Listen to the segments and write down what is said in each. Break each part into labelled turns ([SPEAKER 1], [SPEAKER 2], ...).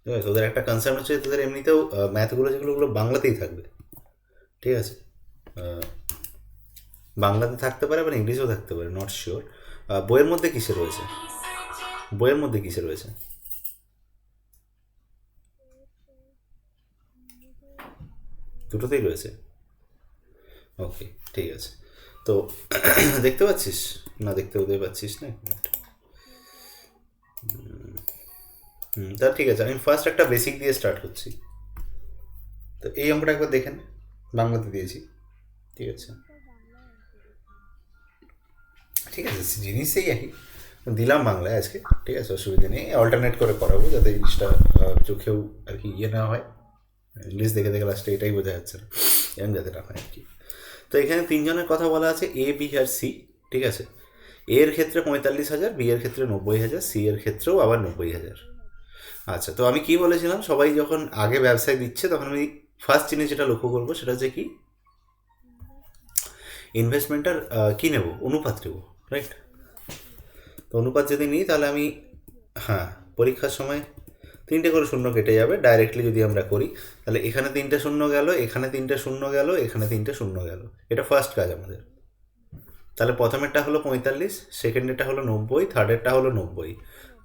[SPEAKER 1] ঠিক আছে, তোদের একটা কনসার্ন হচ্ছে তোদের এমনিতেও ম্যাথগুলো যেগুলো বাংলাতেই থাকবে, ঠিক আছে। বাংলাতে থাকতে পারে আবার ইংলিশেও থাকতে পারে, নট শিওর। বইয়ের মধ্যে কিসে রয়েছে? বইয়ের মধ্যে কিসে রয়েছে? দুটোতেই রয়েছে। ওকে, ঠিক আছে। তো দেখতে পাচ্ছিস না? দেখতে বোধহয় পাচ্ছিস না। তা ঠিক আছে, আমি ফার্স্ট একটা বেসিক দিয়ে স্টার্ট করছি। তো এই অঙ্কটা একবার দেখেন, বাংলাতে দিয়েছি, ঠিক আছে। ঠিক আছে, জিনিস সেই একই, দিলাম বাংলায় আজকে, ঠিক আছে, অসুবিধা নেই। অল্টারনেট করে করাবো যাতে জিনিসটা চোখেও আর কি ইয়ে না হয়। ইংলিশ দেখে দেখে লাস্টে এটাই বোঝা যাচ্ছে না, এরকম যাতে না হয় আর কি। তো এখানে তিনজনের কথা বলা আছে, এ, বি আর সি, ঠিক আছে। এর ক্ষেত্রে 45,000, বি এর ক্ষেত্রে 90,000, সি এর ক্ষেত্রেও আবার 90,000। আচ্ছা, তো আমি কি বলেছিলাম, সবাই যখন আগে ব্যবসায় দিচ্ছে তখন আমি ফার্স্ট জিনিস যেটা লক্ষ্য করবো সেটা হচ্ছে কি, ইনভেস্টমেন্টের কী নেবো, অনুপাত নেবো, রাইট। তো অনুপাত যদি নিই তাহলে আমি, হ্যাঁ, পরীক্ষার সময় 3টে করে শূন্য কেটে যাবে ডাইরেক্টলি যদি আমরা করি। তাহলে এখানে 3টে শূন্য গেল, এখানে 3টে শূন্য গেল, এখানে 3টে শূন্য গেল। এটা ফার্স্ট কাজ আমাদের। তাহলে প্রথমেরটা হলো 45, সেকেন্ডেরটা হলো 90, থার্ডেরটা হলো 90।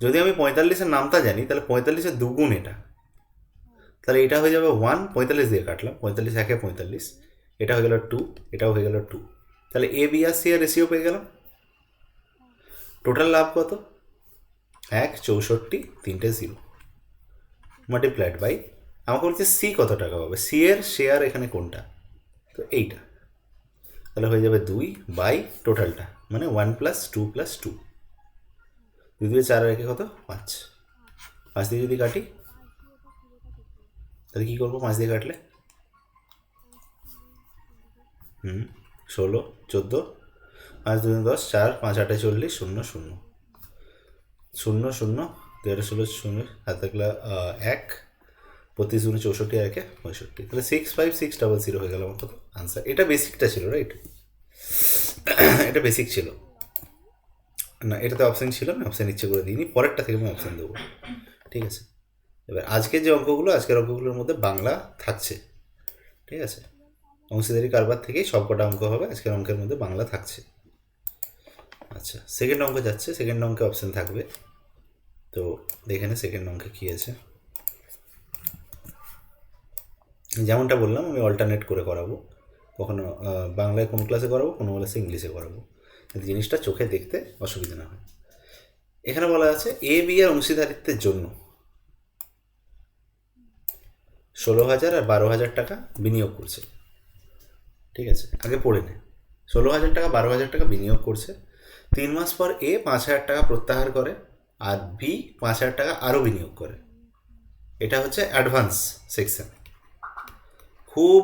[SPEAKER 1] যদি আমি 45-এর নামটা জানি তাহলে 45-এর দুগুণ এটা, তাহলে এটা হয়ে যাবে 1, 45 দিয়ে কাটলাম, 45 একে 45, এটা হয়ে গেল 2, এটাও হয়ে গেল 2। তাহলে এ, বি আর সি এর রেশিও পেয়ে গেলাম। টোটাল লাভ কত? 1, 64, 3টে 0, মাল্টিপ্লাইড বাই, আমাকে বলছে সি কত টাকা পাবে, সি এর শেয়ার এখানে কোনটা, তো এইটা। তাহলে হয়ে যাবে 2 বাই টোটালটা, মানে 1 + 2 + 2, 2 দিয়ে 4 রেখে কত, 5, 5 দিয়ে যদি কাটি তাহলে কী করবো, 5 দিয়ে কাটলে 16, 14, 5 2 10, 4, 5 8 40, 0 0 0 0, 13 16 0, হাত থাকলে 1, 25 গুণে 64, আর 1 65, তাহলে 65600 হয়ে গেল আমার কত আনসার। এটা বেসিকটা ছিল, রাইট। এটা বেসিক ছিল না, এটাতে অপশান ছিল, আমি অপশান ইচ্ছে করে দিইনি, পরেরটা থেকে আমি অপশান দেবো, ঠিক আছে। এবার আজকের যে অঙ্কগুলো, আজকের অঙ্কগুলোর মধ্যে বাংলা থাকছে, ঠিক আছে। অংশীদারি কারবার থেকেই সবকটা অঙ্ক হবে, আজকের অঙ্কের মধ্যে বাংলা থাকছে। আচ্ছা, সেকেন্ড অঙ্ক যাচ্ছে, সেকেন্ড অঙ্কে অপশান থাকবে। তো দেখে নে সেকেন্ড অঙ্কে কী আছে। যেমনটা বললাম, আমি অল্টারনেট করে করাবো, কখনো বাংলায় কোন ক্লাসে করাবো, কোনো ক্লাসে ইংলিশে করাবো, জিনিসটা চোখে দেখতে অসুবিধা না হয়। এখানে বলা আছে এ, বি এর অংশীদারিত্বের জন্য 16,000 আর 12,000 টাকা বিনিয়োগ করছে, ঠিক আছে। আগে পড়ে নে, 16,000 টাকা 12,000 টাকা বিনিয়োগ করছে। 3 মাস পর এ 5,000 টাকা প্রত্যাহার করে, আর বি 5,000 টাকা আরও বিনিয়োগ করে। এটা হচ্ছে অ্যাডভান্স সেকশন। খুব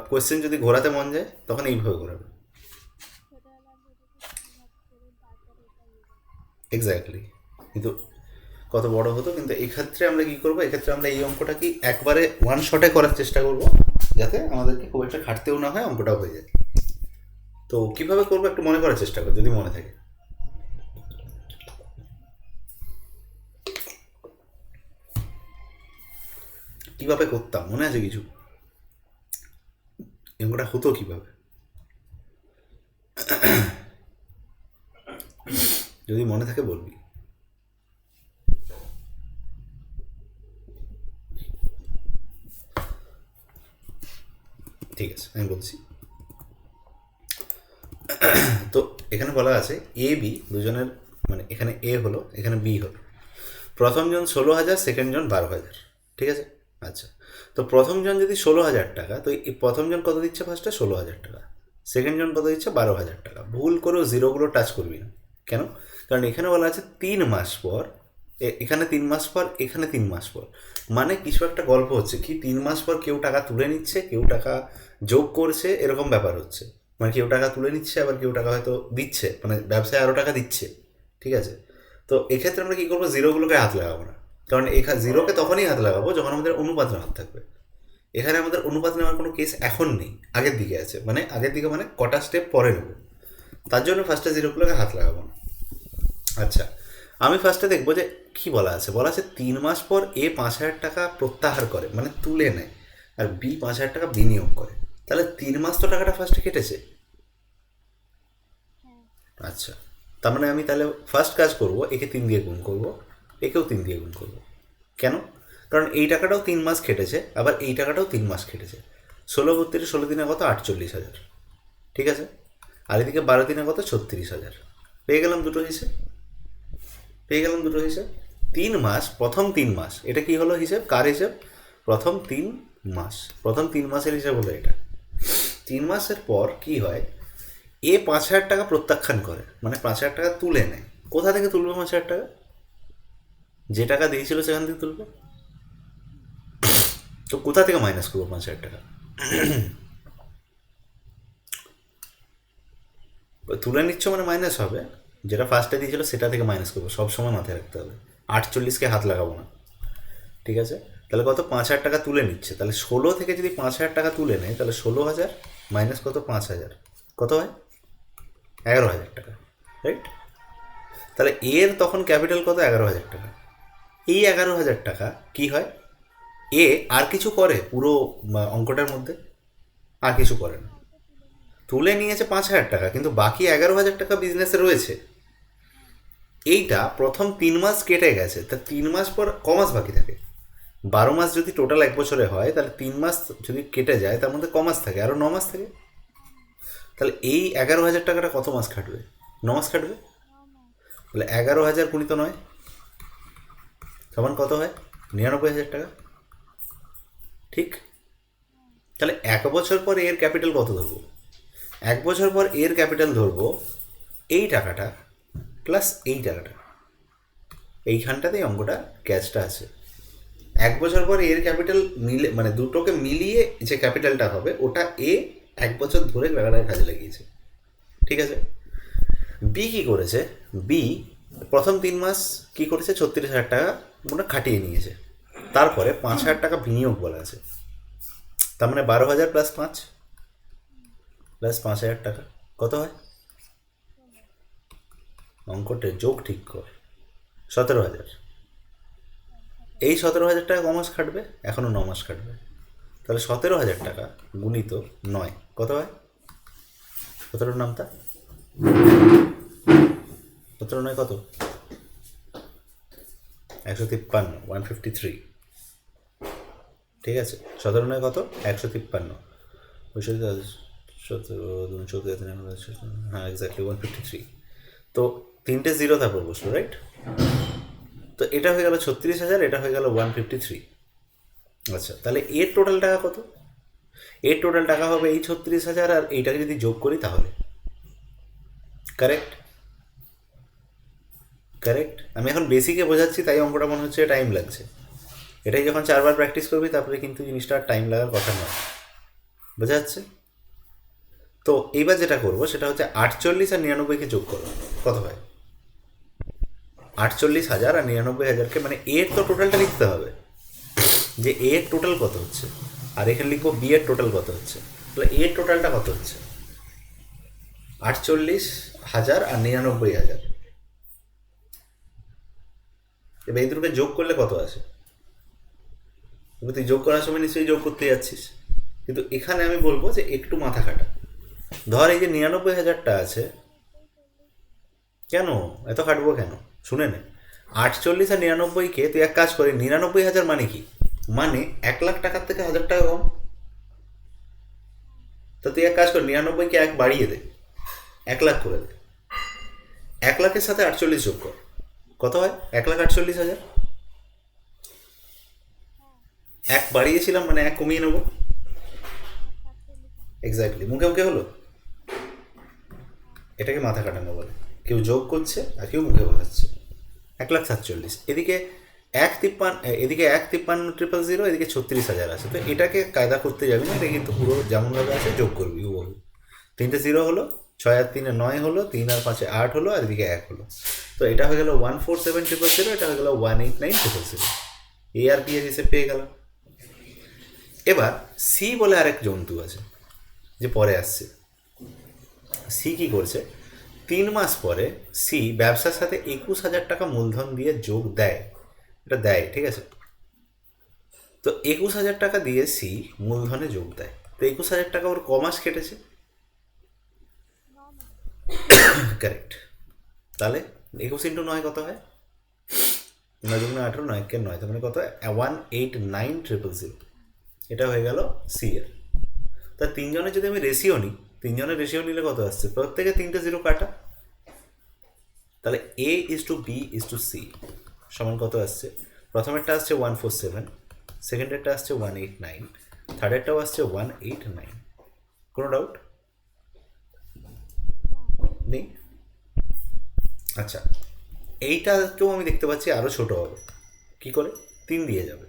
[SPEAKER 1] কোয়েশ্চেন যদি ঘোরাতে মন যায় তখন এইভাবে ঘোরাবে, এক্স্যাক্টলি। কিন্তু কত বড় হতো, কিন্তু এক্ষেত্রে আমরা কী করবো, এক্ষেত্রে আমরা এই অঙ্কটা কি একবারে ওয়ান শটে করার চেষ্টা করব, যাতে আমাদেরকে খুব একটা খাটতেও না হয়, অঙ্কটাও হয়ে যায়। তো কীভাবে করবো একটু মনে করার চেষ্টা কর যদি মনে থাকে। কীভাবে করতাম মনে আছে কিছু, অঙ্কটা হতো কীভাবে, যদি মনে থাকে বলবি। ঠিক আছে, আমি বলছি। তো এখানে বলা আছে এ, বি দুজনের, মানে এখানে এ হলো, এখানে বি হলো। প্রথমজন 16,000, সেকেন্ডজন 12,000, ঠিক আছে। আচ্ছা, তো প্রথমজন যদি 16,000 টাকা, তো এই প্রথমজন কত দিচ্ছে ফার্স্টে, 16,000 টাকা। সেকেন্ডজন কত দিচ্ছে, 12,000 টাকা। ভুল করেও জিরোগুলো টাচ করবি না, কেন? কারণ এখানে বলা আছে 3 মাস পর, এখানে 3 মাস পর, এখানে 3 মাস পর, মানে কিছু একটা গল্প হচ্ছে কি, 3 মাস পর কেউ টাকা তুলে নিচ্ছে, কেউ টাকা যোগ করছে, এরকম ব্যাপার হচ্ছে। মানে কেউ টাকা তুলে নিচ্ছে, আবার কেউ টাকা হয়তো দিচ্ছে, মানে ব্যবসায় আরও টাকা দিচ্ছে, ঠিক আছে। তো এক্ষেত্রে আমরা কী করবো, জিরোগুলোকে হাত লাগাবো না, কারণ এখানে জিরোকে তখনই হাত লাগাবো যখন আমাদের অনুপাত হাত থাকবে। এখানে আমাদের অনুপাত নেওয়ার কোনো কেস এখন নেই, আগের দিকে আছে, মানে আগের দিকে মানে কটা স্টেপ পরে নেব, তার জন্য ফার্স্টে জিরোগুলোকে হাত লাগাবো না। আচ্ছা, আমি ফার্স্টে দেখবো যে কি বলা আছে? বলা আছে 3 মাস পর এ 5,000 টাকা প্রত্যাহার করে, মানে তুলে নেয়, আর বি 5,000 টাকা বিনিয়োগ করে। তাহলে 3 মাস তো টাকাটা ফার্স্টে কেটেছে। আচ্ছা, তার মানে আমি তাহলে ফার্স্ট কাজ করব, একে 3 দিয়ে গুণ করব, একেও 3 দিয়ে গুণ করব। কেন? কারণ এই টাকাটাও 3 মাস খেটেছে, আবার এই টাকাটাও 3 মাস খেটেছে। 16 16 দিনে কত? 48,000। ঠিক আছে, আর এদিকে 12 দিনে কত? 36,000। পেয়ে গেলাম দুটো হিসেব, পেয়ে গেলাম দুটো হিসেব। 3 মাস, প্রথম 3 মাস, এটা কি হলো হিসেব? কার হিসেব? প্রথম 3 মাস, প্রথম 3 মাসের হিসেব হলো এটা। 3 মাসের পর কি হয়? এ 5,000 টাকা প্রত্যাখ্যান করে, মানে 5,000 টাকা তুলে নেয়। কোথা থেকে তুলবে 5,000 টাকা? যে টাকা দিয়েছিল সেখান থেকে তুলবে। তো কোথা থেকে মাইনাস করবো 5,000 টাকা? তুলে নিচ্ছ মানে মাইনাস হবে, যেটা ফার্স্টে দিয়েছিল সেটা থেকে মাইনাস করবো, সবসময় মাথায় রাখতে হবে। 48কে হাত লাগাবো না, ঠিক আছে? তাহলে কত? 5,000 টাকা তুলে নিচ্ছে, তাহলে 16 থেকে যদি 5,000 টাকা তুলে নেয়, তাহলে 16,000 মাইনাস কত? 5,000, কত হয়? 11,000 টাকা, রাইট? তাহলে এর তখন ক্যাপিটাল কত? 11,000 টাকা। এই 11,000 টাকা কি হয়? এ আর কিছু করে পুরো অঙ্কটার মধ্যে? আর কিছু করে না। তুলে নিয়েছে 5,000 টাকা, কিন্তু বাকি 11,000 টাকা বিজনেসে রয়েছে। এইটা প্রথম 3 মাস কেটে গেছে, তা 3 মাস পর কমাস বাকি থাকে? 12 মাস যদি টোটাল 1 বছরে হয়, তাহলে 3 মাস যদি কেটে যায়, তার মধ্যে কমাস থাকে? আরও 9 মাস থাকে। তাহলে এই 11,000 টাকাটা কত মাস খাটবে? 9 মাস খাটবে। তাহলে 11,000 গুণিত 9 সমান কত হয়? 99,000 টাকা, ঠিক? তাহলে 1 বছর পর এর ক্যাপিটাল কত ধরবো? 1 বছর পর এর ক্যাপিটাল ধরবো এই টাকাটা প্লাস এই টাকাটা। এইখানটাতেই অঙ্কটা ক্যাচটা আছে। 1 বছর পর এর ক্যাপিটাল মিলে, মানে দুটোকে মিলিয়ে যে ক্যাপিটালটা হবে, ওটা এ 1 বছর ধরে টাকাটাকে কাজে লাগিয়েছে। ঠিক আছে, বি কি করেছে? বি প্রথম 3 মাস কি করেছে? 36,000 টাকা ওটা খাটিয়ে নিয়েছে। তারপরে 5,000 টাকা বিনিয়োগ বলা আছে, তার মানে 12,000 প্লাস 5 প্লাস 5,000 টাকা কত হয়? অঙ্কটা যোগ ঠিক কর। 17,000। এই 17,000 টাকা কমাস খাটবে, এখনও 9 মাস খাটবে। তাহলে 17,000 টাকা গুণিত 9 কত হয়? 17 নামতা, 17 9 কত? 153, 153। ঠিক আছে, 17 9 কত? 153। 17 হ্যাঁ, এক্স্যাক্টলি 153। তো 3টে জিরো তারপর বসলো, রাইট? তো এটা হয়ে গেল 36,000, এটা হয়ে গেল 153। আচ্ছা, তাহলে এর টোটাল টাকা কত? এর টোটাল টাকা হবে এই 36,000, আর এইটাকে যদি যোগ করি তাহলে, কারেক্ট? কারেক্ট। আমি এখন বেসিকে বোঝাচ্ছি, তাই অঙ্কটা মনে হচ্ছে টাইম লাগছে। এটাই যখন 4বার প্র্যাকটিস করবি, তারপরে কিন্তু জিনিসটা আর টাইম লাগার কথা নয়। বোঝা যাচ্ছে? তো এইবার যেটা করবো সেটা হচ্ছে 48 আর 99কে যোগ করো, কত হয়? 48,000 আর 99,000কে, মানে এর তো টোটালটা লিখতে হবে, যে এর টোটাল কত হচ্ছে, আর এখানে লিখবো বি এর টোটাল কত হচ্ছে। তাহলে এর টোটালটা কত হচ্ছে? 48,000 আর 99,000। এবার এই দুটোকে যোগ করলে কত আসে? এবার তুই যোগ করার সময় নিশ্চয়ই যোগ করতে যাচ্ছিস, কিন্তু এখানে আমি বলবো যে একটু মাথা খাটা। ধর এই যে 99,000টা আছে, কেন এত খাটবো কেন? শুনে নে, 48 আর 99কে তুই এক কাজ করে, 99,000 মানে কি? মানে 1,00,000 টাকার থেকে 1,000 টাকা কম। তো তুই এক কাজ কর, 99কে 1 বাড়িয়ে দে, 1,00,000 করে দে। 1,00,000-এর সাথে 48 যোগ কর, কত হয়? 1,48,000। 1 বাড়িয়েছিলাম মানে 1 কমিয়ে নেবো। এক্স্যাক্টলি, মুখে মুখে হলো। এটাকে মাথা কাটানো বলে। কেউ যোগ করছে আর কেউ মুখে বোঝাচ্ছে। 1,47,000। এদিকে 1,53, এদিকে 1,53,000, এদিকে 36,000 আছে। তো এটাকে কায়দা করতে যাবি না, এটা কিন্তু পুরো যেমনভাবে আছে যোগ করবি। ও 3টে 0 হলো, 6 আর 3 9 হলো, 3 আর 5 8 হলো, আর এদিকে 1 হলো। তো এটা হয়ে গেল 147,000, এটা হয়ে গেল 189,000। এ আর বি এর হিসেব পেয়ে গেল। এবার সি বলে আরেক জন্তু আছে, যে পরে আসছে। সি কি করছে? 3 মাস পরে সি ব্যবসার সাথে 21,000 টাকা মূলধন দিয়ে যোগ দেয়, এটা দেয়, ঠিক আছে। তো 21,000 টাকা দিয়ে সি মূলধনে যোগ দেয়, তো 21,000 টাকা ওর কমাস কেটেছে, কারেক্ট। তাহলে 21 × 9 কত হয়? 9×9 = 18, 9 তার মানে কত হয়? 189,000। এটা হয়ে গেল সি এর। তা তিনজনের যদি আমি রেশিও নিই, তিনজনের রেশিও নিলে কত আসছে? প্রত্যেকে 3টে 0 কাটা, তাহলে A:B:C সমান কত আসছে? প্রথমেরটা আসছে 147, সেকেন্ডেরটা আসছে 189, থার্ডেরটাও আসছে 189। কোনো ডাউট নেই? আচ্ছা, এইটাকেও আমি দেখতে পাচ্ছি আরও ছোট হবে। কি করে? 3 দিয়ে যাবে,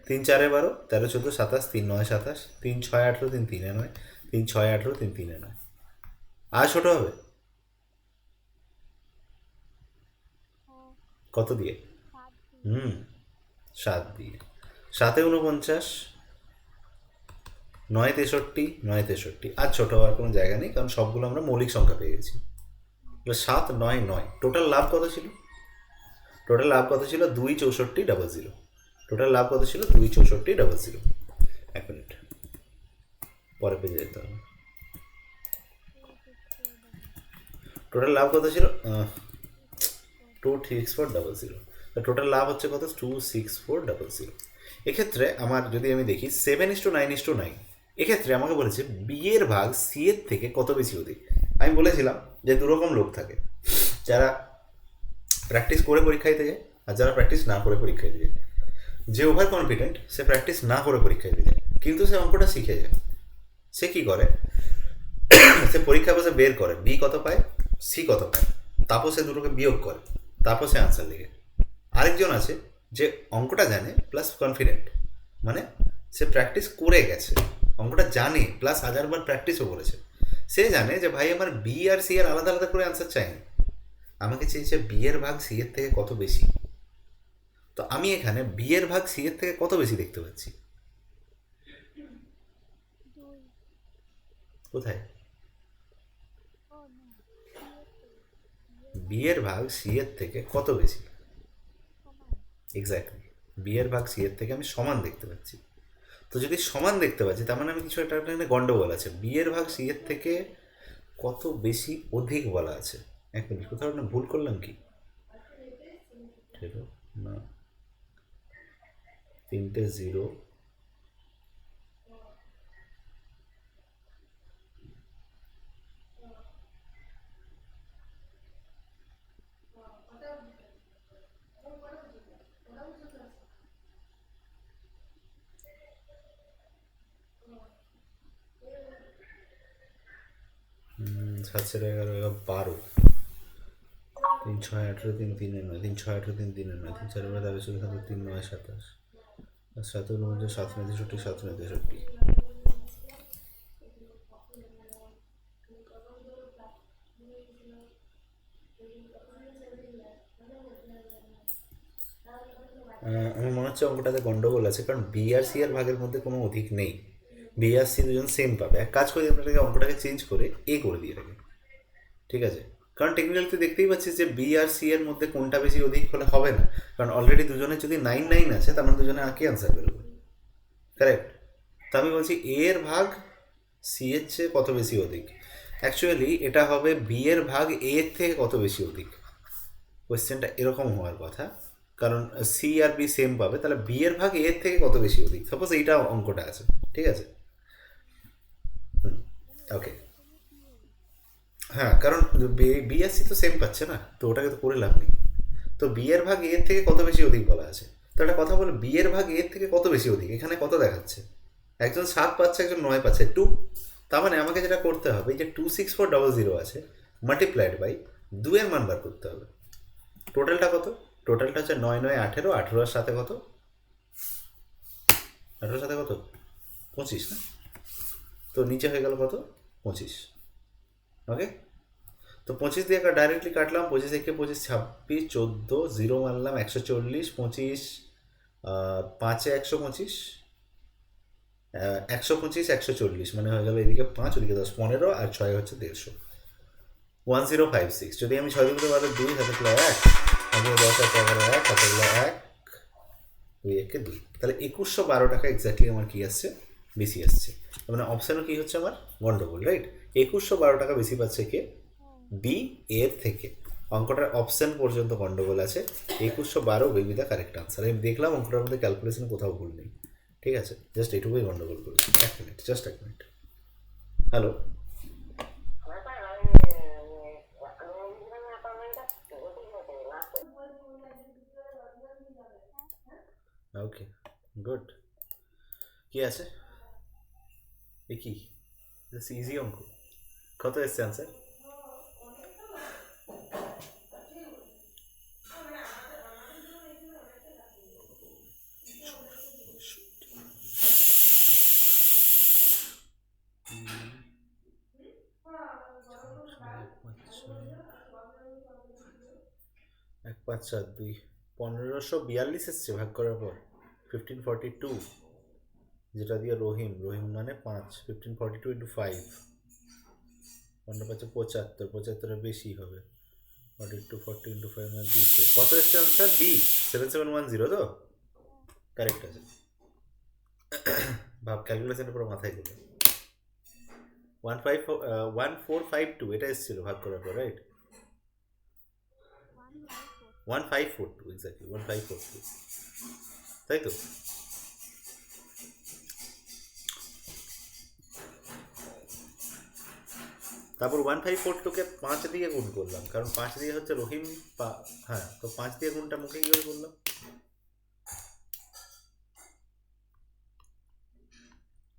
[SPEAKER 1] 3 4 12, 13 14 27, 3 9 27, 3 6 18, 3 3 9, 3 6 18, 3 3 9। আর ছোট হবে কত দিয়ে? 7 দিয়ে। 7 49, 9 63, 9 63। আর ছোট হওয়ার কোনো জায়গা নেই, কারণ সবগুলো আমরা মৌলিক সংখ্যা পেয়ে গেছি। 7 9 9। টোটাল লাভ কত ছিল? টোটাল লাভ কত ছিল? 2 64 00। টোটাল লাভ কত ছিল? 2 64 00। 1 মিনিট, পরে পেয়ে যেতে হবে। টোটাল লাভ কত ছিল? 264 00। টোটাল লাভ হচ্ছে কত? 264 00। এক্ষেত্রে আমার যদি আমি দেখি 7:9:9, এক্ষেত্রে আমাকে বলেছে বি এর ভাগ সি এর থেকে কত বেশি অধিক। আমি বলেছিলাম যে দুরকম লোক থাকে, যারা প্র্যাকটিস করে পরীক্ষা দিতে যায় আর যারা প্র্যাকটিস না করে পরীক্ষা দিতে যায়। যে ওভার কনফিডেন্ট সে প্র্যাকটিস না করে পরীক্ষা দিতে যায়, কিন্তু সে অঙ্কটা শিখে যায়। সে কী করে? সে পরীক্ষা বসে বের করে বি কত পায়, সি কত পায়, তারপর সে দুটোকে বিয়োগ করে, তারপর সে আনসার লিখে। আরেকজন আছে যে অঙ্কটা জানে প্লাস কনফিডেন্ট, মানে সে প্র্যাকটিস করে গেছে, অঙ্কটা জানে প্লাস হাজারবার প্র্যাকটিসও করেছে। সে জানে যে ভাই আমার বি আর সি এর আলাদা আলাদা করে আনসার চাইনি, আমাকে চেয়েছে বি এর ভাগ সি এর থেকে কত বেশি। তো আমি এখানে বি এর ভাগ সি এর থেকে কত বেশি দেখতে পাচ্ছি? কোথায়? বি এর ভাগ সি এর থেকে কত বেশি? এক্স্যাক্টলি, বি এর ভাগ সি এর থেকে আমি সমান দেখতে পাচ্ছি। তো যদি সমান দেখতে পাচ্ছি তার মানে আমি কিছু একটা এখানে গন্ডগোল আছে। বি এর ভাগ সি এর থেকে কত বেশি অধিক বলা আছে। এক মিনিট, কোথাও না ভুল করলাম কি? ঠিক না, 3টে 0, সাত 11 12, 3 6 18, 3 3 9, 3 6 18, 3 3 9, 3 4 13 14 3 9 27, 7 49 7 63 7 63। আমার মনে হচ্ছে অঙ্কটাতে গন্ডগোল আছে, কারণ বি আর সি এর ভাগের মধ্যে কোনো অধিক নেই। বি আর সি দুজন সেম পাবে। এক কাজ করে আপনাকে অঙ্কটাকে চেঞ্জ করে এ করে দিয়ে রাখে, ঠিক আছে? কারণ টেকনিক্যালি দেখতেই পাচ্ছিস যে বি আর সি এর মধ্যে কোনটা বেশি অধিক হলে হবে না, কারণ অলরেডি দুজনের যদি 9 9 আছে তার মানে দুজনে আঁকে আনসার বেরোবে, কারেক্ট? তো আমি বলছি এ এর ভাগ সি এর চেয়ে কত বেশি অধিক। অ্যাকচুয়ালি এটা হবে বি এর ভাগ এ এর থেকে কত বেশি অধিক। কোয়েশ্চেনটা এরকম হওয়ার কথা, কারণ সি আর বি সেম পাবে, তাহলে বি এর ভাগ এর থেকে কত বেশি অধিক। সাপোজ এইটা অঙ্কটা আছে, ঠিক আছে? ওকে, হ্যাঁ, কারণ বি আর সি তো সেম পাচ্ছে না, তো ওটাকে তো করে লাভ নেই। তো বি এর ভাগ এর থেকে কত বেশি অধিক বলা আছে, তো একটা কথা বলে বি এর ভাগ এর থেকে কত বেশি অধিক। এখানে কত দেখাচ্ছে? একজন 7 পাচ্ছে, একজন 9 পাচ্ছে, 2। তার মানে আমাকে যেটা করতে হবে, এই যে 26400 আছে মাল্টিপ্লাইড বাই 2 এর মান বার করতে হবে। টোটালটা কত? টোটালটা হচ্ছে 9 9 18, 18 সাথে কত? 18 সাথে কত? 25 না? তো নিচে হয়ে গেল কত? 25। ওকে, তো 25 দিয়ে ডাইরেক্টলি কাটলাম। 25 একে 25 26, 14, 0 মারলাম 140, 25 5 এ 125, 125 140, মানে হয়ে গেল এদিকে 5 ওদিকে 10, 15 আর 6 হচ্ছে 150। 1056। যদি আমি 6 দুগুণে 12 2 হাতে প্লাস 1 আমি 10 1 11 1 হাতে প্লাস 1 2 1 2, তাহলে 2112 টাকা এক্স্যাক্টলি আমার কি আসছে, বেশি আসছে। মানে অপশানও কি হচ্ছে আমার গন্ডগোল, রাইট? 2112 টাকা বেশি পাচ্ছে কে, বি এর থেকে। অঙ্কটার অপশান পর্যন্ত গন্ডগোল আছে, 2112 will be the correct answer. আমি দেখলাম অঙ্কটার মধ্যে ক্যালকুলেশন কোথাও ভুল নেই, ঠিক আছে? জাস্ট এটুকুই গন্ডগোল করেছি। এক মিনিট, জাস্ট এক মিনিট। হ্যালো, ওকে, গুড। কি আছে এ, কি ইজি অঙ্ক? কত এসছে আনসার? এক পাঁচ চার দুই, 1542 এসছে ভাগ করার পর। 1542, যেটা দিয়ে রহিম, রহিম মানে 5, 1542 ইন্টু 5, 15 75 বেশি হবে। 42 40 ইন্টু 5 মানে 200। কত এসছে আনসার? বি 7710 তো কারেক্ট আছে। ভাব, ক্যালকুলেশনের পুরো মাথায় গেল। 1452 এটা এসেছিল ভাগ করার পর, রাইট? 1542 এক্স্যাক্টলি, 1542, তাই তো? তারপর 1542কে 5 দিয়ে গুণ করলাম, কারণ 5 দিয়ে হচ্ছে রহিম, হ্যাঁ, তো 5 দিয়ে গুণটা মুখে কি করে করলাম?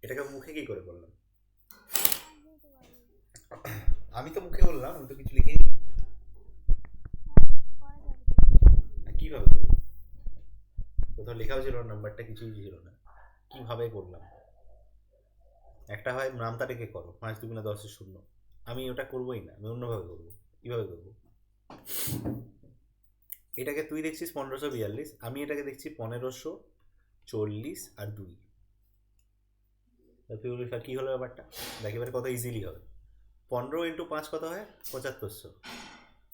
[SPEAKER 1] এটাকে মুখে কি করে করলাম? আমি তো মুখে বললাম, আমি তো কিছু লিখিনি। কিভাবে করি? কোথাও লেখাও ছিল না, নাম্বারটা কিছুই ছিল না, কিভাবে করলাম? একটা হয় নামটা রেখে করো, 5 দুগুণে 10 শূন্য। আমি ওটা করবোই না, আমি অন্যভাবে করবো। কিভাবে করবো? এটাকে তুই দেখছিস 1542, আমি এটাকে দেখছি 1540 আর 2। কি হলো ব্যাপারটা? দেখ এবারে কত ইজিলি হবে। 15 ইন্টু 5 কত হয়? 7500।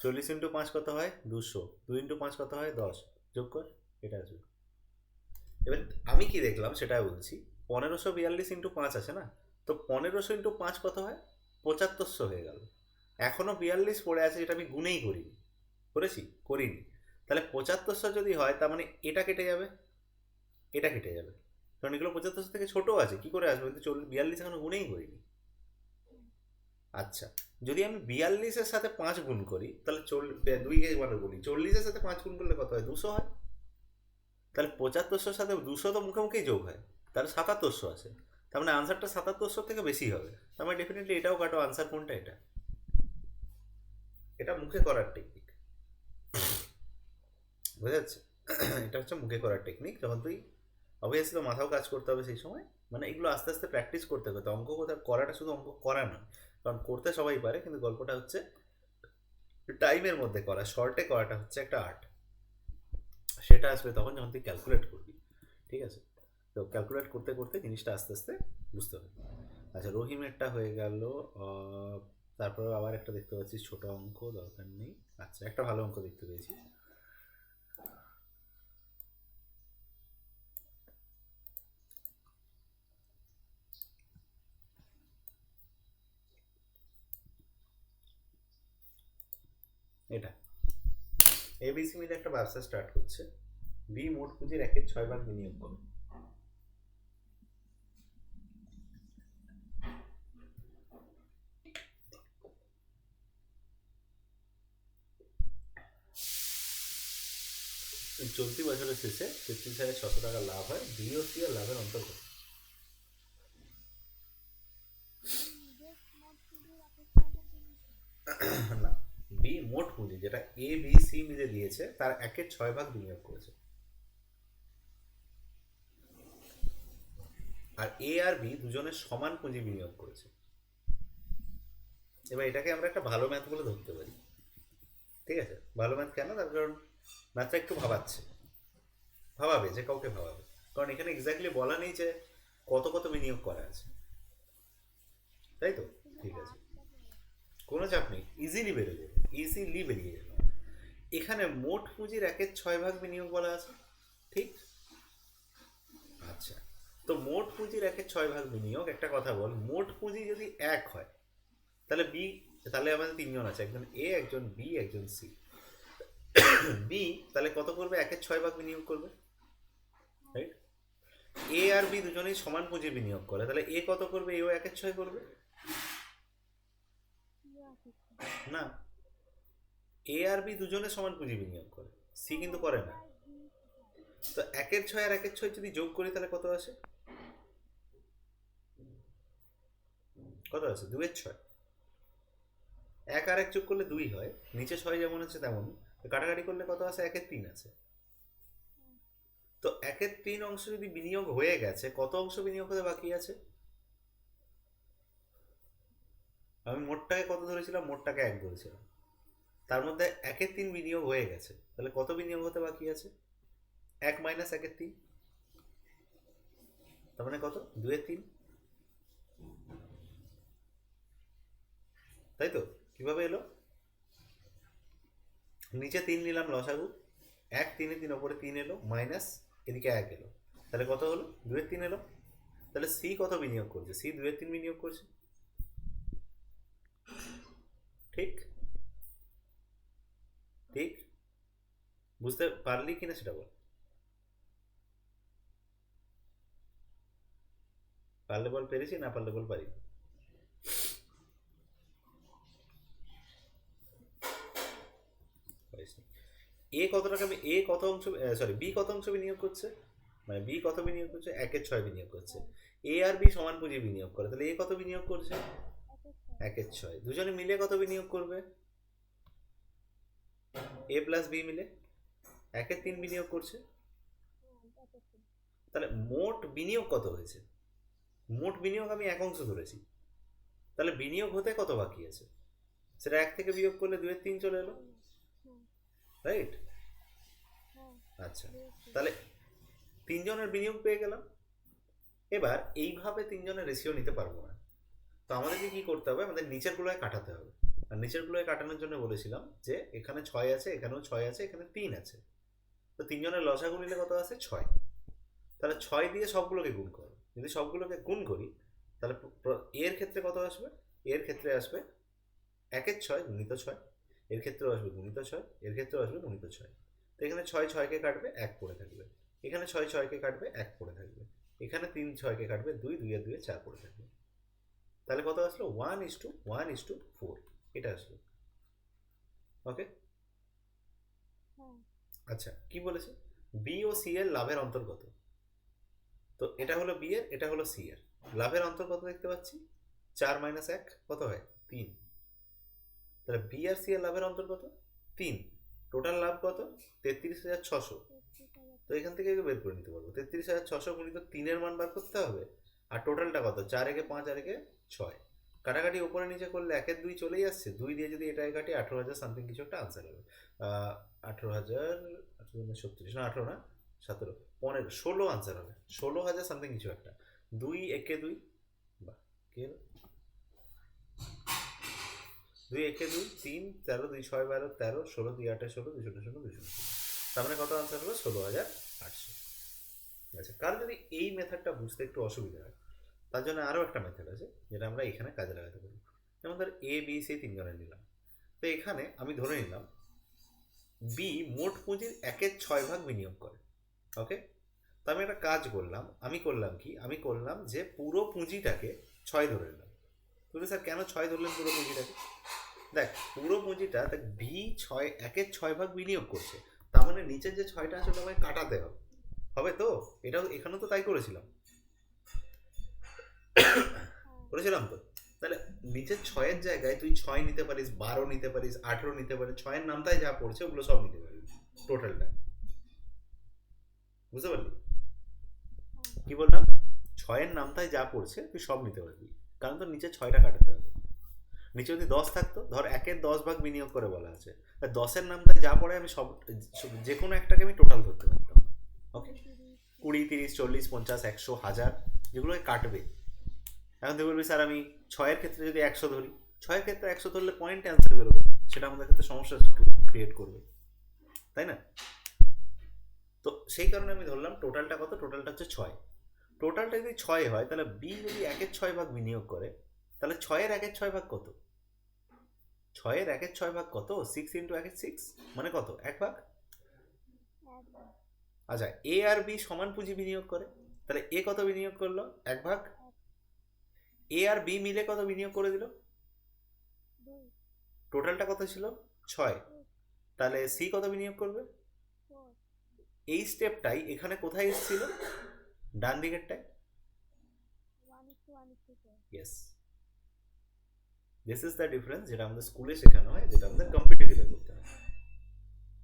[SPEAKER 1] 40 ইন্টু 5 কত হয়? 200। 2 ইন্টু 5 কত হয়? 10। যোগ কর, এটা আসবে। এবার আমি কি দেখলাম সেটা বলছি। 1542 ইন্টু 5 আছে না, তো 1500 ইন্টু 5 কত হয়? 7500 হয়ে গেল। এখনো 42 পড়ে আছে, যেটা আমি গুণেই করিনি। করেছি? করিনি। তাহলে 7500 যদি হয়, তার মানে এটা কেটে যাবে, এটা কেটে যাবে, কারণ এগুলো 7500 থেকে ছোট আছে, কি করে আসবে? কিন্তু 42 এখনো গুণেই করিনি। আচ্ছা, যদি আমি 42-এর সাথে 5 গুণ করি, তাহলে 2 বার বলি, 40-এর সাথে 5 গুণ করলে কত হয়? 200 হয়। তাহলে 7500-র সাথে 200 তো মুখে মুখেই যোগ হয়, তাহলে 7700 আছে। তার মানে আনসারটা 7700 থেকে বেশি হবে। তার মানে ডেফিনেটলি এটাও কাটো। আনসার কোনটা? এটা, এটা মুখে করার টেকনিক, বোঝা যাচ্ছে? এটা হচ্ছে মুখে করার টেকনিক। যখন তুই অবভিয়াসলি তো মাথাও কাজ করতে হবে সেই সময়, মানে এগুলো আস্তে আস্তে প্র্যাকটিস করতে হবে। তো অঙ্ক কোথাও করাটা শুধু অঙ্ক করা না, কারণ করতে সবাই পারে, কিন্তু গল্পটা হচ্ছে টাইমের মধ্যে করা, শর্টে করাটা হচ্ছে একটা আর্ট। সেটা আসবে তখন যখন তুই ক্যালকুলেট করবি, ঠিক আছে? তো ক্যালকুলেট করতে করতে জিনিসটা আস্তে আস্তে বুঝতে হবে। আচ্ছা, রহিমেরটা হয়ে গেল। তারপরে আবার একটা দেখতে পাচ্ছি ছোট অঙ্ক, দরকার নেই। আচ্ছা, একটা ভালো অঙ্ক দেখতে পেয়েছি। এটা এবিসি মিলে একটা ব্যবসা স্টার্ট করছে। বি মোট পুঁজির 1/6 বিনিয়োগ করে। চলতি বছরের শেষে 33,600 টাকা লাভ হয়। বি ও সি এর লাভের অন্তর্গত। না, বি মোট পুঁজি যেটা এ বি সি মিলে দিয়েছে, তার 1/6 বিনিয়োগ করেছে। আর এ আর বি দুজনের সমান পুঁজি বিনিয়োগ করেছে। এবার এটাকে আমরা একটা ভালো ম্যাথ বলে ধরতে পারি, ঠিক আছে? ভালো ম্যাথ কেন? তার কারণ ম্যাথটা একটু ভাবাবে, যে কাউকে ভাবাবে, কারণ এখানে এক্স্যাক্টলি বলা নেই যে কত কত বিনিয়োগ করা আছে, তাই তো? ঠিক আছে, কোনো চাপ নেই, ইজিলি বেরিয়ে যাবে, ইজিলি বেরিয়ে যাবে। এখানে মোট পুঁজির 1/6 বিনিয়োগ বলা আছে, ঠিক? আচ্ছা, তো মোট পুঁজির 1/6 বিনিয়োগ, একটা কথা বল, মোট পুঁজি যদি 1 হয় তাহলে বি, তাহলে আমাদের তিনজন আছে, একজন এ, একজন বি, একজন সি। বি তাহলে কত করবে? 1/6 বিনিয়োগ করবে, রাইট? এ আর বি দুজনেই সমান পুঁজি বিনিয়োগ করে, তাহলে এ কত করবে? এও 1/6 করবে না? এ আর বি দুজনে সমান পুঁজি বিনিয়োগ করে, সি কিন্তু করে না। তো 1/6 আর 1/6 যদি যোগ করি তাহলে কত আসে? কত আছে? 2/6। 1 আর 1 যোগ করলে 2 হয়, নিচে 6 যেমন আছে তেমন, কাটাকাটি করলে কত আছে? 1/3 আছে। তো 1/3 অংশ যদি বিনিয়োগ হয়ে গেছে, কত অংশ বিনিয়োগ হতে বাকি আছে? আমি মোটটাকে কত ধরেছিলাম? মোটটাকে 1 ধরেছিলাম, তার মধ্যে 1/3 বিনিয়োগ হয়ে গেছে, তাহলে কত বিনিয়োগ হতে বাকি আছে? 1 মাইনাস 1/3, তার মানে কত? 2/3, তাই তো? কিভাবে এলো? নিচে 3 নিলাম লসাগু, 1 3 3 ওপরে 3 এলো, মাইনাস এদিকে 1 এলো, তাহলে কত হলো? 2/3 এলো। তাহলে সি কত বিনিয়োগ করছে? সি 2/3 বিনিয়োগ করছে, ঠিক? ঠিক? বুঝতে পারলি কিনা সেটা বল। পারলে বল পেরেছি, না পারলে বল পারি। এ কত টাকা, এ কত অংশ, সরি বি কত অংশ বিনিয়োগ করছে? মানে বি কত বিনিয়োগ করছে? 1/6 বিনিয়োগ করছে। এ আর বি সমান পুঁজি বিনিয়োগ করে, তাহলে এ কত বিনিয়োগ করছে? 1/6। দুজনে মিলে কত বিনিয়োগ করবে? এ প্লাস বি মিলে 1/3 বিনিয়োগ করছে। তাহলে মোট বিনিয়োগ কত হয়েছে? মোট বিনিয়োগ আমি 1 অংশ ধরেছি, তাহলে বিনিয়োগ হতে কত বাকি আছে? সেটা 1 থেকে বিয়োগ করলে 2/3 চলে এলো, রাইট? আচ্ছা, তাহলে তিনজনের বিনিয়োগ পেয়ে গেলাম। এবার এইভাবে তিনজনের রেশিও নিতে পারবো না, তো আমাদেরকে কি করতে হবে? আমাদের নিচের গুলোয় কাটাতে হবে। আর নিচের গুলোয় কাটানোর জন্য বলেছিলাম যে এখানে 6 আছে, এখানেও 6 আছে, এখানে 3 আছে, তো তিনজনের লসাগু নিলে কত আছে? 6। তাহলে 6 দিয়ে সবগুলোকে গুণ করো, যদি সবগুলোকে গুণ করি তাহলে এর ক্ষেত্রে কত আসবে? এর ক্ষেত্রে আসবে 1/6 গুণিত 6, এর ক্ষেত্রেও আসবে গুণিত 6, এর ক্ষেত্রেও আসবে গুণিত 6। তো এখানে 6 6কে কাটবে, 1 পড়ে থাকবে। এখানে 6 6কে কাটবে, 1 পড়ে থাকবে। এখানে 3 6কে কাটবে, 2 2 আর 2 4 পড়ে থাকবে। তাহলে কত আসলো? 1:1:4, এটা আসলো। ওকে, আচ্ছা কি বলেছে? বি ও সি এর লাভের অন্তর কত? তো এটা হলো বি এর, এটা হলো সি এর। লাভের অন্তর কত দেখতে পাচ্ছি? 4 মাইনাস 1 কত হয়? 3। তাহলে বি আর সি এর লাভের অন্তর কত? 3। টোটাল লাভ কত? 33,600। তো এখান থেকে বের করে নিতে পারবো 33,600 গুণিত 3-এর মান বার করতে হবে। আর টোটালটা কত? 4 একে 5 আর একে 6, কাটাকাটি উপরে নিচে করলে 1 2 চলেই আসছে, 2 দিয়ে যদি এটাকে কাটি 18,000 সামথিং কিছু একটা আনসার হবে। 18,000, 36 না, 18 না, 17, 15, 16 আনসার হবে, 16,000 সামথিং কিছু একটা। 2 একে 2, বা কি হলো? 2 একে 2, 3 13, 2 6 12, 13, 16 2 8 16, 2 16 2 16, তার মানে কত আনসার হলো? 16,800। আচ্ছা, কার যদি এই মেথডটা বুঝতে একটু অসুবিধা হয়, তার জন্য আরও একটা মেথড আছে যেটা আমরা এখানে কাজে লাগাতে পারি। যেমন ধর এ বি সি তিনজনে নিলাম, তো এখানে আমি ধরে নিলাম বি মোট পুঁজির 1/6 বিনিয়োগ করে। ওকে, তো আমি একটা কাজ করলাম, আমি করলাম কি? আমি করলাম যে পুরো পুঁজিটাকে 6 ধরে নিলাম। তুমি স্যার কেন 6 ধরলেন পুরো পুঁজিটাকে? দেখ, পুরো পুঁজিটা দেখ, বি 1/6 বিনিয়োগ করছে, তার মানে নিচের যে 6টা আছে ওটা আমাকে কাটাতে হবে, হবে তো? এটাও এখানেও তো তাই করেছিলাম তো। তাহলে নিচের 6-এর জায়গায় তুই 6 নিতে পারিস, 12 নিতে পারিস, 18 নিতে পারিস, 6-এর নামটাই যা পড়ছে ওগুলো সব নিতে পারিস, টোটালটা। বুঝতে পারলি কি বললাম? 6-এর নামটাই যা পড়ছে তুই সব নিতে পারবি, কারণ তোর নিচে 6টা কাটাতে হবে। নিচে যদি 10 থাকতো, ধর 1-এর 10 ভাগ বিনিয়োগ করে বলা আছে, 10-এর নামটাই যা পড়ে আমি সব, যে কোনো একটাকে আমি টোটাল ধরতে পারতাম। ওকে, 20 30 40 50 100 1000 যেগুলোকে কাটবে। এখন তুই বলবি স্যার আমি 6-এর ক্ষেত্রে যদি 100 ধরি, ছয়ের ক্ষেত্রে 100 ধরলে পয়েন্ট অ্যান্সার বেরোবে, সেটা আমাদের ক্ষেত্রে সমস্যা ক্রিয়েট করবে, তাই না? তো সেই কারণে আমি ধরলাম টোটালটা কত, টোটালটা হচ্ছে 6। টোটালটা যদি 6 হয় তাহলে বি যদি 1/6 বিনিয়োগ করে, তাহলে 6/1/6 কত? 6/1/6 কত? 6 × 1/6 মানে কত, 1 ভাগ। আচ্ছা, এ আর বি সমান পুঁজি বিনিয়োগ করে, তাহলে এ কত বিনিয়োগ করলো, 1 ভাগ। এ আর বি মিলে কত বিনিয়োগ করে দিল, টোটালটা কত ছিল, 6। তাহলে সি কত বিনিয়োগ করবে? এই স্টেপটাই এখানে কোথায় এসেছিল, ডান দিকেরটায়। Yes, this is the difference, যেটা আমাদের স্কুলে শেখানো হয়, যেটা আমাদের কম্পিটিটিভে করতে হয়।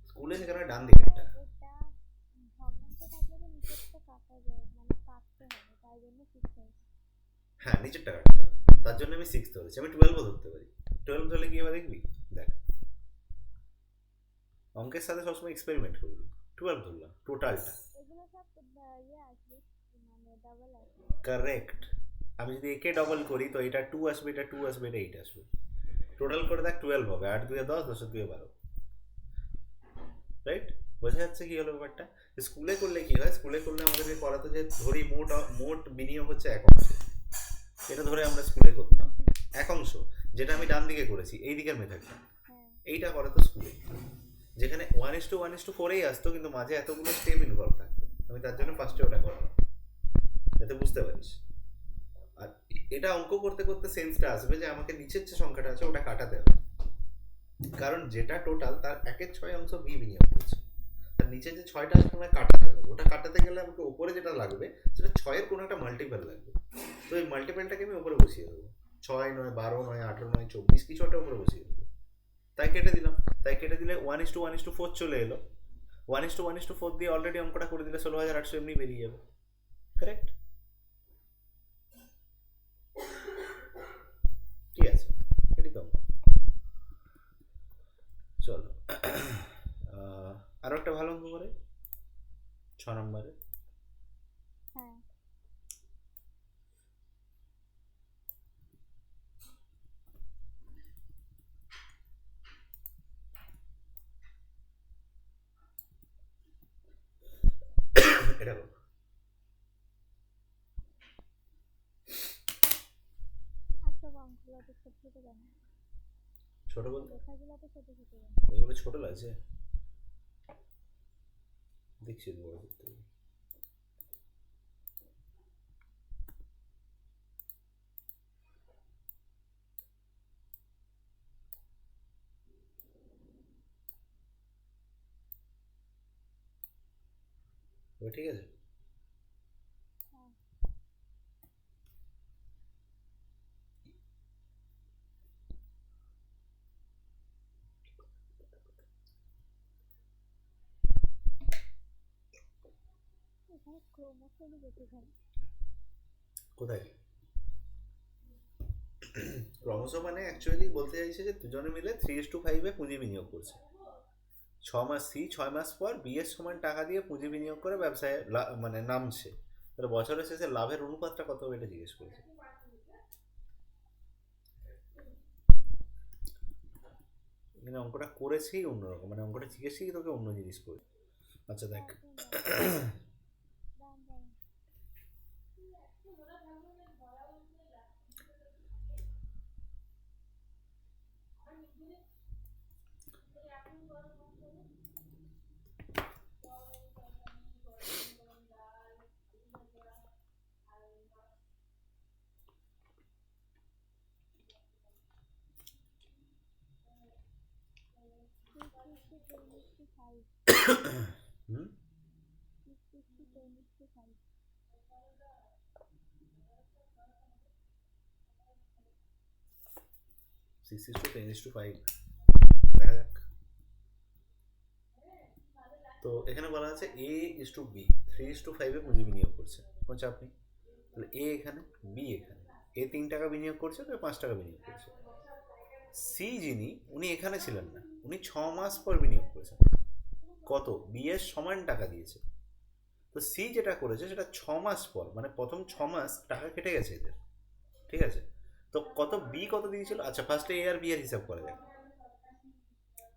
[SPEAKER 1] স্কুলে শেখানো হয় ডান দিকেরটা। হ্যাঁ, নিচেরটা কাটতে হবে, তার জন্য আমি 6 ধরেছি, আমি 12ও ধরতে পারি। 12 ধরলে কি হবে দেখবি, দেখ অঙ্কের সাথে সবসময় এক্সপেরিমেন্ট করবি। 12 ধরলাম টোটালটা, কারেক্ট। আমি যদি একে ডবল করি তো এটা 2 আসবে, এটা 2 আসবে, এটা 8 আসবে। টোটাল করে দেখ 12 হবে, 8 2 10, 10 2 12, রাইট? বোঝা যাচ্ছে কি হলো ব্যাপারটা? স্কুলে করলে কি হয়, স্কুলে করলে আমাদেরকে করাতো যে ধরি মোট বিনিয়োগ হচ্ছে 1 অংশ, এটা ধরে আমরা স্কুলে করতাম 1 অংশ, যেটা আমি ডান দিকে করেছি এই দিকের মেথডটা, এইটা করাতো স্কুলে, যেখানে 1:1:4 আসতো, কিন্তু মাঝে এতগুলো স্টেপ ইনভলভ থাকতো। আমি তার জন্য ফার্স্টে ওটা করলাম, যাতে বুঝতে পারিস। আর এটা অঙ্ক করতে করতে সেন্সটা আসবে যে আমাকে নিচের যে সংখ্যাটা আছে ওটা কাটাতে হবে, কারণ যেটা টোটাল তার 1/6 অংশ বি বিনিয়োগ করছে, তার নিচে যে 6টা আছে তোমায় কাটাতে হবে। ওটা কাটাতে গেলে আমাকে উপরে যেটা লাগবে সেটা 6-এর কোনো একটা মাল্টিপল লাগবে, তো এই মাল্টিপলটাকে আমি উপরে বসিয়ে দেবো। 6 নয় 12 নয় 18 নয় 24, কিছু একটা উপরে বসিয়ে দেবো। তাই কেটে দিলাম, তাই কেটে দিলে 1:1:4 চলে এলো। 1:1:4 দিয়ে অলরেডি অঙ্কটা করে দিলে 16,800 এমনি বেরিয়ে যাবে, কারেক্ট? ঠিক আছে, এটি তো চলো আরো একটা ভালো অঙ্ক করে 6 নম্বরে। এটা করো। ছোট বলতে এগুলো ছোট লাগছে, দেখছি বড় করতে হবে। ঠিক আছে, কোথায় ক্রমশ মানে অ্যাকচুয়ালি বলতে চাইছে যে দুজনে মিলে 3:5 পুঁজি বিনিয়োগ করছে। 6 মাস সি, 6 মাস পর বি এর সমান টাকা দিয়ে পুঁজি বিনিয়োগ করে ব্যবসায় মানে নামছে, তাহলে বছরের শেষে লাভের অনুপাতটা কত হবে এটা জিজ্ঞেস করেছে। মানে অঙ্কটা করেছেই অন্যরকম, মানে অঙ্কটা জিজ্ঞেসই তোকে অন্য জিনিস করে। আচ্ছা দেখ, হুম 6:10:5 দেখা যাক। তো এখানে বলা আছে এ ইস টু বি 3:5 পুঁজি বিনিয়োগ করছে, কোনো চাপ নেই। তাহলে এ এখানে, বি এখানে, এ 3 টাকা বিনিয়োগ করছে, তো 5 টাকা বিনিয়োগ করছে। সি যিনি, উনি এখানে ছিলেন না, উনি 6 মাস পর বিনিয়োগ করেছেন। কত, বি এর সমান টাকা দিয়েছে, তো সি যেটা করেছে সেটা 6 মাস পর, মানে প্রথম 6 মাস টাকা কেটে গেছে এদের, ঠিক আছে? তো কত বি কত দিয়েছিল? আচ্ছা ফার্স্টে এ আর বি এর হিসাব করা যাক।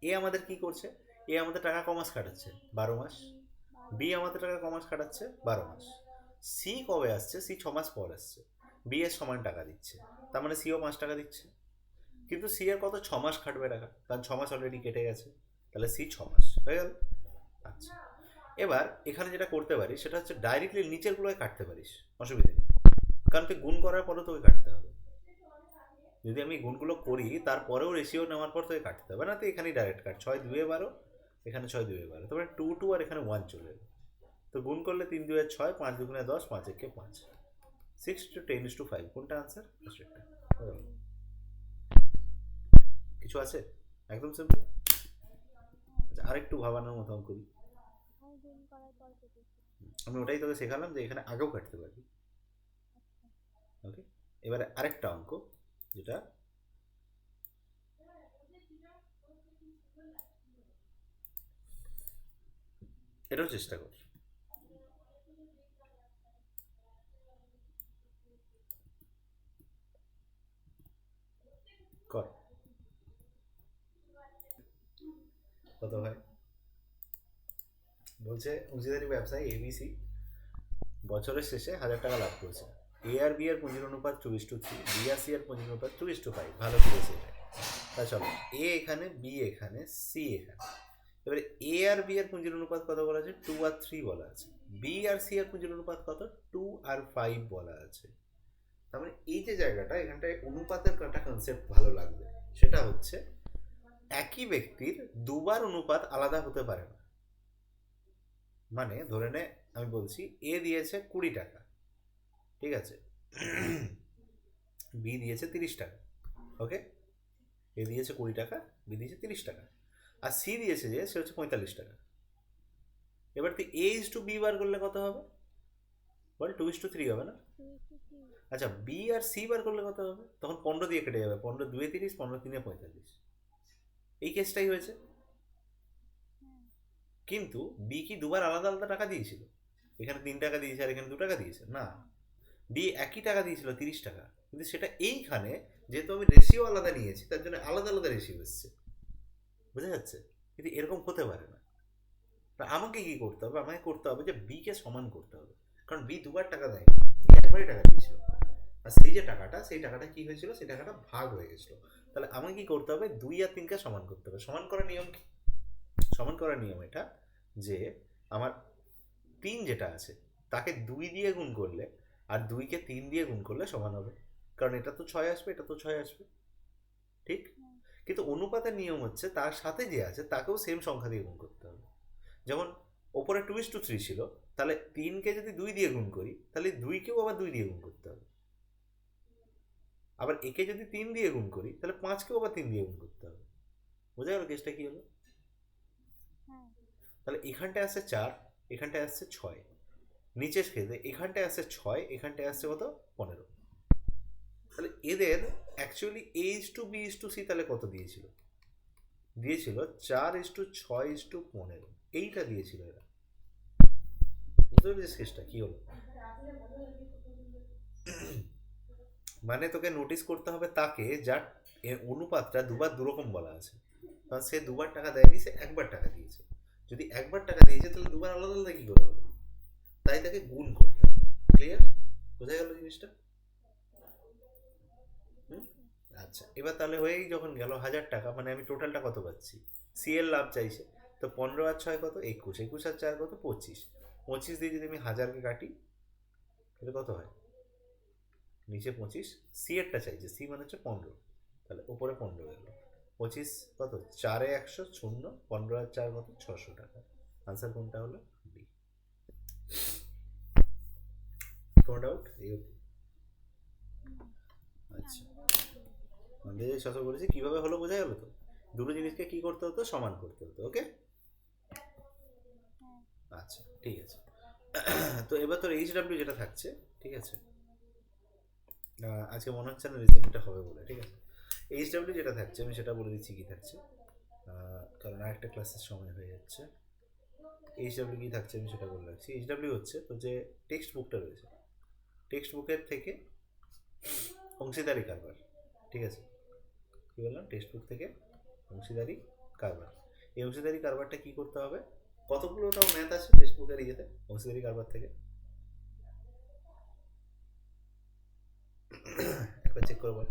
[SPEAKER 1] এ আমাদের কি করছে? এ আমাদের টাকা কমাস কাটাচ্ছে 12 মাস, বি আমাদের টাকা কমাস কাটাচ্ছে 12 মাস, সি কবে আসছে? সি 6 মাস পর আসছে, বি এর সমান টাকা দিচ্ছে, তার মানে সিও 5 টাকা দিচ্ছে। কিন্তু সি এর কত 6 মাস খাটবে টাকা, কারণ 6 মাস অলরেডি কেটে গেছে, তাহলে সি 6 মাস হয়ে গেল। আচ্ছা এবার এখানে যেটা করতে পারিস সেটা হচ্ছে ডাইরেক্টলি নিচেরগুলোয় কাটতে পারিস, অসুবিধা নেই, কারণ তুই গুণ করার পরেও তোকে কাটতে হবে। যদি আমি গুণগুলো করি তারপরেও রেশিও নেওয়ার পর তোকে কাটতে হবে না, তো এখানেই ডাইরেক্ট কাট, 6 2 12, এখানে 6 2 12, তারপরে 2 2 আর এখানে 1 চলে এলো। তো গুণ করলে 3 2 6, 5 2 10, 5 1 5, 6:10:5, কোনটা আনসার? কিছু আছে? একদম সিম্পল। আচ্ছা আরেকটু ভাবানোর মতন করি, আমি ওটাই তোকে শেখালাম যে এখানে আগেও কাটতে পারি। ওকে, এবারে আরেকটা অঙ্ক, যেটা এটাও চেষ্টা কর। কর, কত হয়? বলছে অংশীদারি ব্যবসায়ী এবিসি বছরের শেষে 1000 টাকা লাভ করছে। এ আর বি এর পুঁজির অনুপাত 2:3, বি আর সি এর পুঁজির অনুপাত 2:5। ভালো করেছে এটা। তা চলো, এ এখানে, বি এখানে, সি এখানে। এবারে এ আর বি এর পুঁজির অনুপাত কত বলা আছে? 2 আর 3 বলা আছে। বি আর সি এর পুঁজির অনুপাত কত? 2 আর 5 বলা আছে। তার মানে এই যে জায়গাটা, এখানটায় অনুপাতের একটা কনসেপ্ট ভালো লাগবে, সেটা হচ্ছে একই ব্যক্তির দুবার অনুপাত আলাদা হতে পারে না। মানে ধরে নে, আমি বলছি এ দিয়েছে 20 টাকা, ঠিক আছে, বি দিয়েছে 30 টাকা, ওকে, এ দিয়েছে 20 টাকা, বি দিয়েছে 30 টাকা, আর সি দিয়েছে যে সে হচ্ছে 45 টাকা। এবার তুই এ ইস টু বি বার করলে কত হবে? বল 2:3 হবে না? আচ্ছা বি আর সি বার করলে কত হবে? তখন 15 দিয়ে কেটে যাবে, 15 2 30, 15 3 45। এই কেসটাই হয়েছে। কিন্তু বি কি দুবার আলাদা আলাদা টাকা দিয়েছিল? এখানে 3 টাকা দিয়েছে আর এখানে 2 টাকা দিয়েছে না, বি একই টাকা দিয়েছিল 30 টাকা, কিন্তু সেটা এইখানে যেহেতু আমি রেশিও আলাদা নিয়েছি তার জন্য আলাদা আলাদা রেশিও এসছে, বুঝা যাচ্ছে? কিন্তু এরকম হতে পারে না। তা আমাকে কি করতে হবে? আমাকে করতে হবে যে বি কে সমান করতে হবে, কারণ বি দুবার টাকা দেয়নি, বি একবারই টাকা দিয়েছিল, আর সেই যে টাকাটা, সেই টাকাটা কি হয়েছিল? সেই টাকাটা ভাগ হয়ে গেছিল। তাহলে আমাকে কি করতে হবে? 2 আর 3 কে সমান করতে হবে। সমান করার নিয়ম কি? সমান করার নিয়ম এটা যে আমার 3 যেটা আছে তাকে 2 দিয়ে গুণ করলে আর 2 কে 3 দিয়ে গুণ করলে সমান হবে, কারণ এটা তো 6 আসবে, এটা তো 6 আসবে, ঠিক? কিন্তু অনুপাতের নিয়ম হচ্ছে তার সাথে যে আছে তাকেও সেম সংখ্যা দিয়ে গুণ করতে হবে। যেমন ওপরে 2:3 ছিল, তাহলে 3কে যদি 2 দিয়ে গুণ করি তাহলে 2কেও আবার 2 দিয়ে গুণ করতে হবে। আবার একে যদি 3 দিয়ে গুণ করি তাহলে 5কেও আবার 3 দিয়ে গুণ করতে হবে। বোঝা গেল কেসটা কি হলো? তাহলে এখানটায় আসছে 4, এখানটায় আসছে 6, নিচের ক্ষেত্রে এখানটায় আসছে 6, এখানটায় আসছে কত? 15। তাহলে এদের actually A is to B is to C তাহলে কত দিয়েছিল? দিয়েছিল 4:6:15, এইটা দিয়েছিল এরা। বুঝতে পেরেছিস কেসটা কি হলো? মানে তোকে নোটিস করতে হবে তাকে যার অনুপাতটা দুবার দুরকম বলা আছে, কারণ সে দুবার টাকা দেয়নি, সে একবার টাকা দিয়েছে। যদি একবার টাকা দিয়েছে তাহলে দুবার আলাদা আলাদা কি করে হলো? তাই তাকে গুণ করতে হবে। ক্লিয়ার? বোঝা গেল জিনিসটা? হুম? আচ্ছা এবার তাহলে হয়েই যখন গেল 1000 টাকা, মানে আমি টোটালটা কত পাচ্ছি? সি এর লাভ চাইছে, তো 15 আর 6 কত? 21, 21 আর 4 কত? 25, 25 দিয়ে যদি আমি 1000কে কাটি তাহলে কত হয়? নিচে 25, সি এরটা চাইছে, সি মানে হচ্ছে 15, তাহলে উপরে 15 গেল, 25 কত? 4-এ 100, শূন্য, 15 আর 4 কত? 600 টাকা। আনসার কোনটা হলো? বি। কোনো ডাউট? এই অবধি? আচ্ছা আমাদের যে শাসক বলেছি কিভাবে হলো, বোঝা গেল তো? দুটো জিনিসকে কি করতে হতো? সমান করতে হতো। ওকে, আচ্ছা ঠিক আছে। তো এবার তোর এইচ ডাব্লিউ যেটা থাকছে, ঠিক আছে, আজকে মনে হচ্ছে না রিজনিংটা হবে বলে, ঠিক আছে। এইচ ডাব্লিউ যেটা থাকছে আমি সেটা বলে দিচ্ছি কি থাকছে, কারণ আরেকটা ক্লাসের সময় হয়ে যাচ্ছে। এইচ ডাব্লিউ কি থাকছে আমি সেটা বলে রাখছি। এইচ ডাব্লিউ হচ্ছে তো যে টেক্সট বুকটা রয়েছে, টেক্সট বুকের থেকে অংশীদারি কারবার, ঠিক আছে, কী বললাম, টেক্সট বুক থেকে অংশীদারি কারবার। এই অংশীদারি কারবারটা কী করতে হবে, কতগুলো তাও ম্যাথ আছে টেক্সট বুকের ইয়েতে অংশীদারি কারবার থেকে, একবার চেক করে বল।